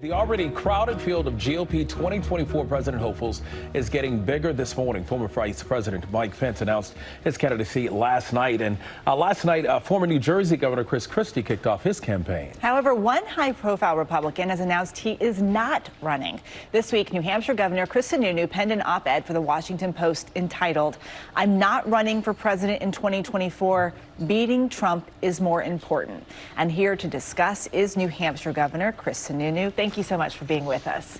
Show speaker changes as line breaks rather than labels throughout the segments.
The already crowded field of GOP 2024 president hopefuls is getting bigger this morning. Former Vice President Mike Pence announced his candidacy last night. And last night, former New Jersey Governor Chris Christie kicked off his campaign.
However, one high-profile Republican has announced he is not running. This week, New Hampshire Governor Sununu penned an op-ed for the Washington Post entitled, "I'm not running for president in 2024. Beating Trump is more important." And here to discuss is New Hampshire Governor Sununu. Thank you so much for being with us.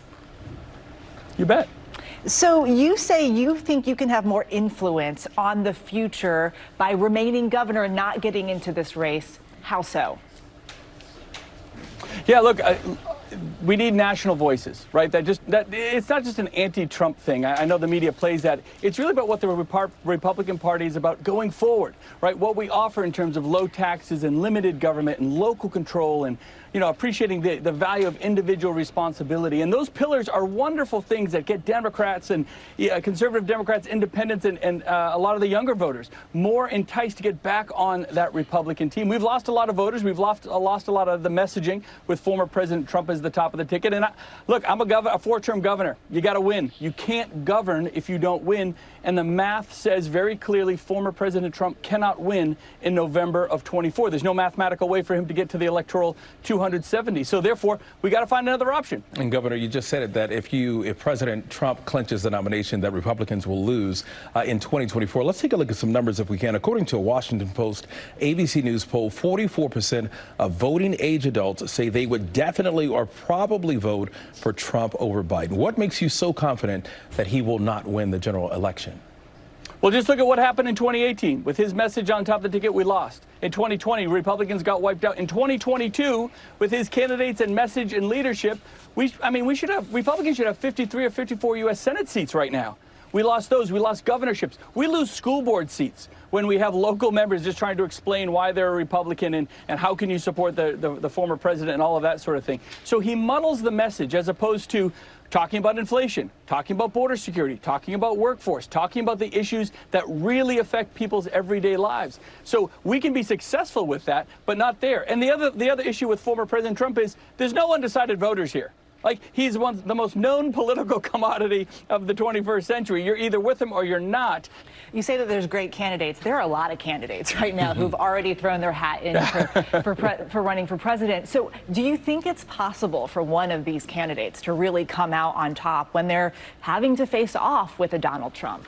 You bet.
So you say you think you can have more influence on the future by remaining governor and not getting into this race. How so?
Yeah, look, we need national voices, right? It's not just an anti-Trump thing. I know the media plays that. It's really about what the Republican Party is about going forward, right? What we offer in terms of low taxes and limited government and local control and, you know, appreciating the value of individual responsibility. And those pillars are wonderful things that get Democrats and conservative Democrats, independents, and a lot of the younger voters more enticed to get back on that Republican team. We've lost a lot of voters. We've lost a lot of the messaging with former President Trump as the top of the ticket. And look, I'm a four-term governor. You got to win. You can't govern if you don't win. And the math says very clearly former President Trump cannot win in November of 24. There's no mathematical way for him to get to the electoral 270. So therefore, we got to find another option.
And Governor, you just said it, that if President Trump clinches the nomination, that Republicans will lose in 2024. Let's take a look at some numbers if we can. According to a Washington Post ABC News poll, 44% of voting age adults say they would definitely or probably vote for Trump over Biden. What makes you so confident that he will not win the general election?
Well, just look at what happened in 2018. With his message on top of the ticket, we lost. In 2020, Republicans got wiped out. In 2022, with his candidates and message and leadership, Republicans should have 53 or 54 U.S. Senate seats right now. We lost those. We lost governorships. We lose school board seats when we have local members just trying to explain why they're a Republican and how can you support the former president and all of that sort of thing. So he muddles the message as opposed to talking about inflation, talking about border security, talking about workforce, talking about the issues that really affect people's everyday lives. So we can be successful with that, but not there. And the other issue with former President Trump is there's no undecided voters here. Like, he's the most known political commodity of the 21st century. You're either with him or you're not.
You say that there's great candidates. There are a lot of candidates right now who've already thrown their hat in for running for president. So do you think it's possible for one of these candidates to really come out on top when they're having to face off with a Donald Trump?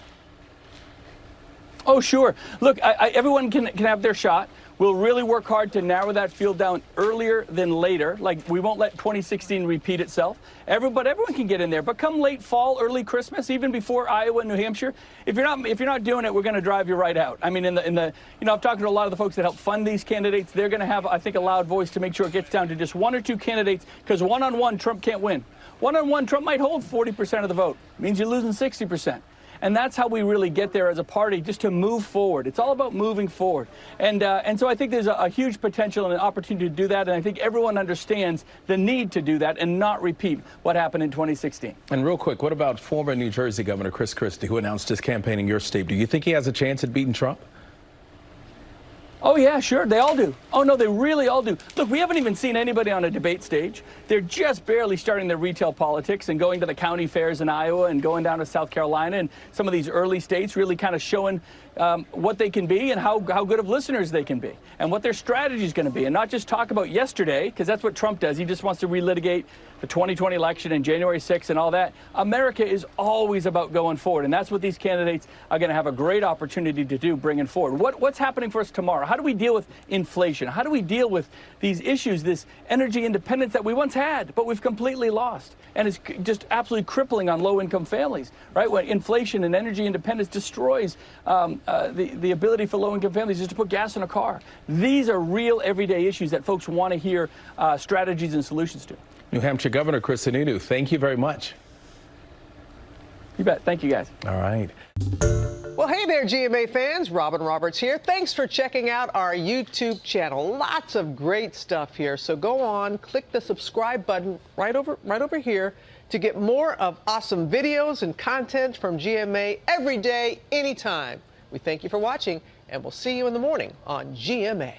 Oh, sure. Look, everyone can have their shot. We'll really work hard to narrow that field down earlier than later. Like, we won't let 2016 repeat itself. Everyone can get in there. But come late fall, early Christmas, even before Iowa and New Hampshire, if you're not doing it, we're going to drive you right out. I mean, I've talked to a lot of the folks that help fund these candidates. They're going to have, I think, a loud voice to make sure it gets down to just one or two candidates, because one-on-one, Trump can't win. One-on-one, Trump might hold 40% of the vote. It means you're losing 60%. And that's how we really get there as a party, just to move forward. It's all about moving forward. And so I think there's a huge potential and an opportunity to do that. And I think everyone understands the need to do that and not repeat what happened in 2016.
And real quick, what about former New Jersey Governor Chris Christie, who announced his campaign in your state? Do you think he has a chance at beating Trump?
Oh, yeah, sure. They all do. Oh, no, they really all do. Look, we haven't even seen anybody on a debate stage. They're just barely starting their retail politics and going to the county fairs in Iowa and going down to South Carolina and some of these early states, really kind of showing what they can be and how good of listeners they can be and what their strategy is going to be, and not just talk about yesterday, because that's what Trump does. He just wants to relitigate the 2020 election and January 6th and all that. America is always about going forward, and that's what these candidates are going to have a great opportunity to do, bringing forward. What's happening for us tomorrow? How do we deal with inflation? How do we deal with these issues, this energy independence that we once had, but we've completely lost? And it's just absolutely crippling on low-income families, right? When inflation and energy independence destroys the ability for low-income families just to put gas in a car. These are real everyday issues that folks want to hear strategies and solutions to.
New Hampshire Governor Sununu, thank you very much.
You bet. Thank you, guys.
All right.
Well, hey there, GMA fans. Robin Roberts here. Thanks for checking out our YouTube channel. Lots of great stuff here. So go on, click the subscribe button right over here to get more of awesome videos and content from GMA every day, anytime. We thank you for watching, and we'll see you in the morning on GMA.